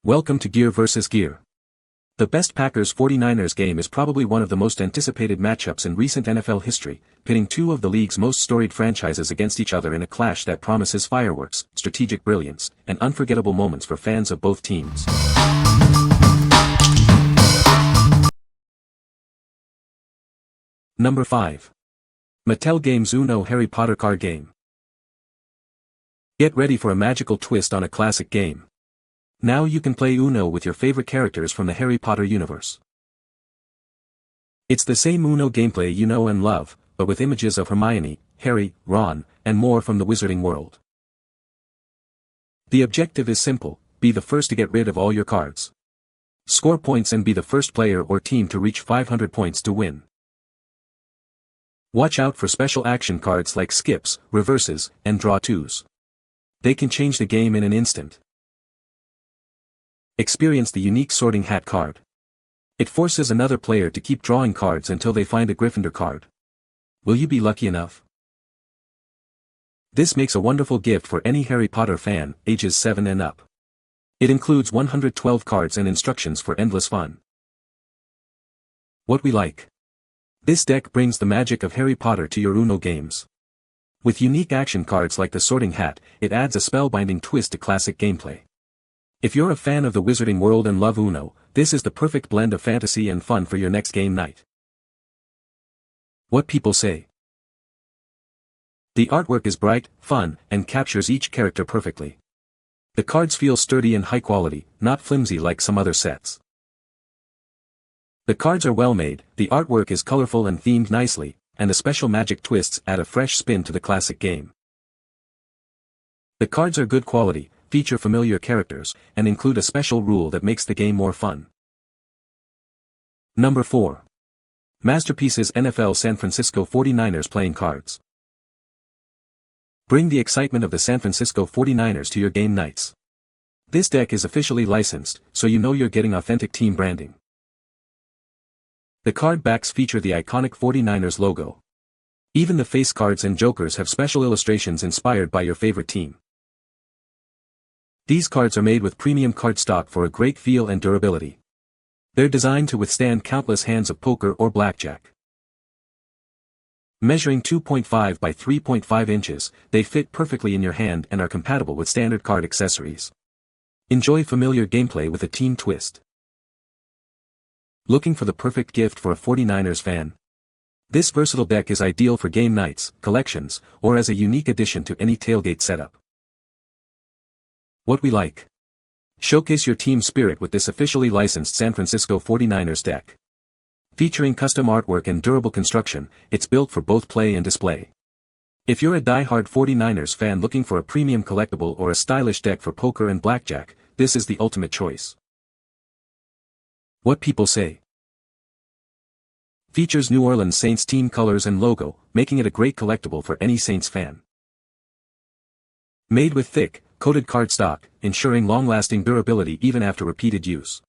Welcome to Gear vs. Gear. The best Packers-49ers game is probably one of the most anticipated matchups in recent NFL history, pitting two of the league's most storied franchises against each other in a clash that promises fireworks, strategic brilliance, and unforgettable moments for fans of both teams. Number 5. Mattel Games Uno Harry Potter Card Game. Get ready for a magical twist on a classic game. Now you can play Uno with your favorite characters from the Harry Potter universe. It's the same Uno gameplay you know and love, but with images of Hermione, Harry, Ron, and more from the wizarding world. The objective is simple: be the first to get rid of all your cards. Score points and be the first player or team to reach 500 points to win. Watch out for special action cards like skips, reverses, and draw twos. They can change the game in an instant. Experience the unique sorting hat card. It forces another player to keep drawing cards until they find a Gryffindor card. Will you be lucky enough? This makes a wonderful gift for any Harry Potter fan, ages 7 and up. It includes 112 cards and instructions for endless fun. What we like. This deck brings the magic of Harry Potter to your Uno games. With unique action cards like the sorting hat, it adds a spellbinding twist to classic gameplay. If you're a fan of the wizarding world and love Uno, this is the perfect blend of fantasy and fun for your next game night. What people say. The artwork is bright, fun, and captures each character perfectly. The cards feel sturdy and high quality, not flimsy like some other sets. The cards are well made, the artwork is colorful and themed nicely, and the special magic twists add a fresh spin to the classic game. The cards are good quality, feature familiar characters, and include a special rule that makes the game more fun. Number 4. Masterpieces NFL San Francisco 49ers Playing Cards. Bring the excitement of the San Francisco 49ers to your game nights. This deck is officially licensed, so you know you're getting authentic team branding. The card backs feature the iconic 49ers logo. Even the face cards and jokers have special illustrations inspired by your favorite team. These cards are made with premium cardstock for a great feel and durability. They're designed to withstand countless hands of poker or blackjack. Measuring 2.5 by 3.5 inches, they fit perfectly in your hand and are compatible with standard card accessories. Enjoy familiar gameplay with a team twist. Looking for the perfect gift for a 49ers fan? This versatile deck is ideal for game nights, collections, or as a unique addition to any tailgate setup. What we like. Showcase your team spirit with this officially licensed San Francisco 49ers deck. Featuring custom artwork and durable construction, it's built for both play and display. If you're a die-hard 49ers fan looking for a premium collectible or a stylish deck for poker and blackjack, this is the ultimate choice. What people say. Features New Orleans Saints team colors and logo, making it a great collectible for any Saints fan. Made with thick, coated cardstock, ensuring long-lasting durability even after repeated use.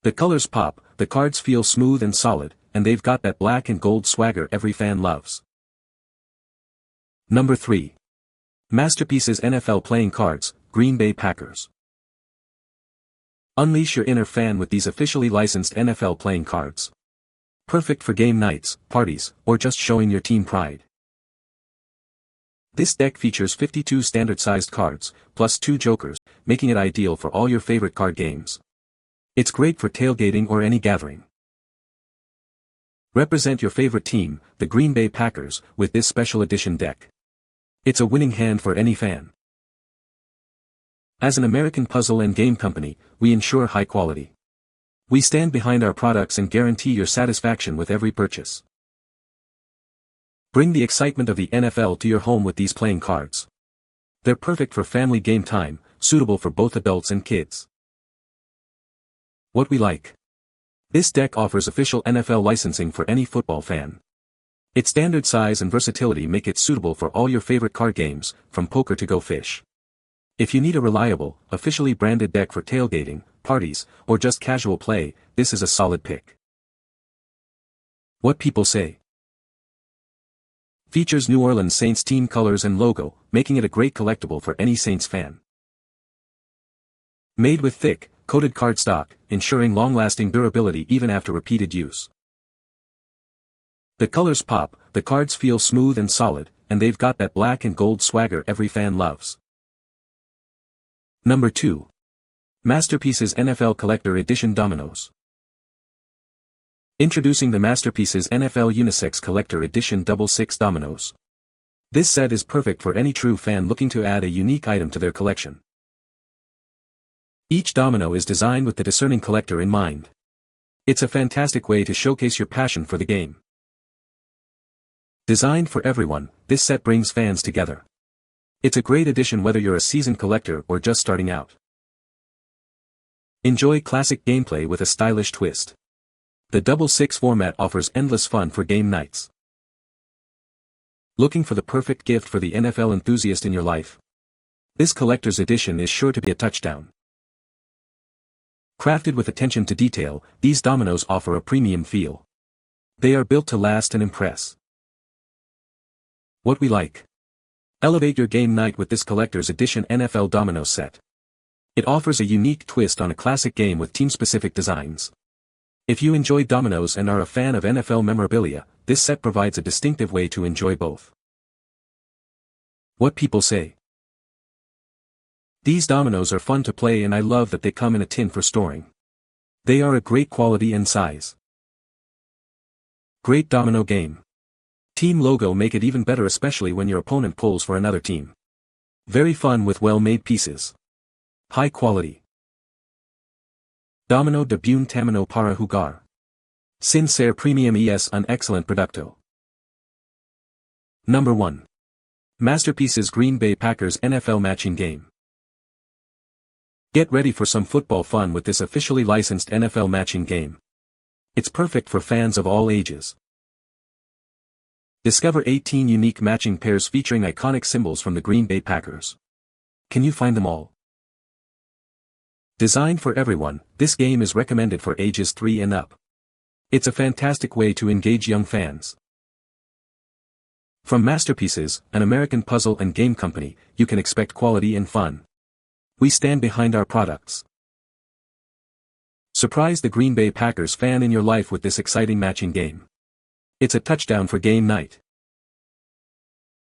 The colors pop, the cards feel smooth and solid, and they've got that black and gold swagger every fan loves. Number 3. Masterpieces NFL Playing Cards, Green Bay Packers. Unleash your inner fan with these officially licensed NFL playing cards. Perfect for game nights, parties, or just showing your team pride. This deck features 52 standard-sized cards, plus 2 jokers, making it ideal for all your favorite card games. It's great for tailgating or any gathering. Represent your favorite team, the Green Bay Packers, with this special edition deck. It's a winning hand for any fan. As an American puzzle and game company, we ensure high quality. We stand behind our products and guarantee your satisfaction with every purchase. Bring the excitement of the NFL to your home with these playing cards. They're perfect for family game time, suitable for both adults and kids. What we like. This deck offers official NFL licensing for any football fan. Its standard size and versatility make it suitable for all your favorite card games, from poker to Go Fish. If you need a reliable, officially branded deck for tailgating, parties, or just casual play, this is a solid pick. What people say. Features New Orleans Saints team colors and logo, making it a great collectible for any Saints fan. Made with thick, coated cardstock, ensuring long-lasting durability even after repeated use. The colors pop, the cards feel smooth and solid, and they've got that black and gold swagger every fan loves. Number 2. Masterpieces NFL Collector Edition Dominoes. Introducing the Masterpieces NFL Unisex Collector Edition Double 6 Dominoes. This set is perfect for any true fan looking to add a unique item to their collection. Each domino is designed with the discerning collector in mind. It's a fantastic way to showcase your passion for the game. Designed for everyone, this set brings fans together. It's a great addition whether you're a seasoned collector or just starting out. Enjoy classic gameplay with a stylish twist. The Double 6 format offers endless fun for game nights. Looking for the perfect gift for the NFL enthusiast in your life? This collector's edition is sure to be a touchdown. Crafted with attention to detail, these dominoes offer a premium feel. They are built to last and impress. What we like. Elevate your game night with this collector's edition NFL domino set. It offers a unique twist on a classic game with team-specific designs. If you enjoy dominoes and are a fan of NFL memorabilia, this set provides a distinctive way to enjoy both. What people say. These dominoes are fun to play and I love that they come in a tin for storing. They are a great quality and size. Great domino game. Team logo make it even better, especially when your opponent pulls for another team. Very fun with well-made pieces. High quality. Domino de buon tamino para jugar. Sin ser premium es un excellent producto. Number 1. Masterpieces Green Bay Packers NFL Matching Game. Get ready for some football fun with this officially licensed NFL matching game. It's perfect for fans of all ages. Discover 18 unique matching pairs featuring iconic symbols from the Green Bay Packers. Can you find them all? Designed for everyone, this game is recommended for ages 3 and up. It's a fantastic way to engage young fans. From Masterpieces, an American puzzle and game company, you can expect quality and fun. We stand behind our products. Surprise the Green Bay Packers fan in your life with this exciting matching game. It's a touchdown for game night.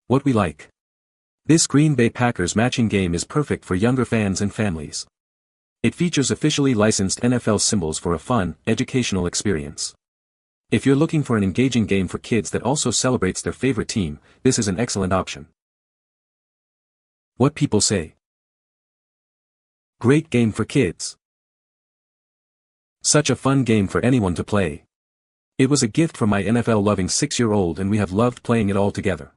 What we like. This Green Bay Packers matching game is perfect for younger fans and families. It features officially licensed NFL symbols for a fun, educational experience. If you're looking for an engaging game for kids that also celebrates their favorite team, this is an excellent option. What people say. Great game for kids. Such a fun game for anyone to play. It was a gift from my NFL-loving 6-year-old and we have loved playing it all together.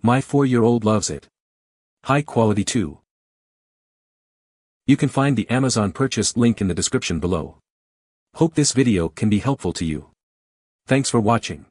My 4-year-old loves it. High quality too. You can find the Amazon purchase link in the description below. Hope this video can be helpful to you. Thanks for watching.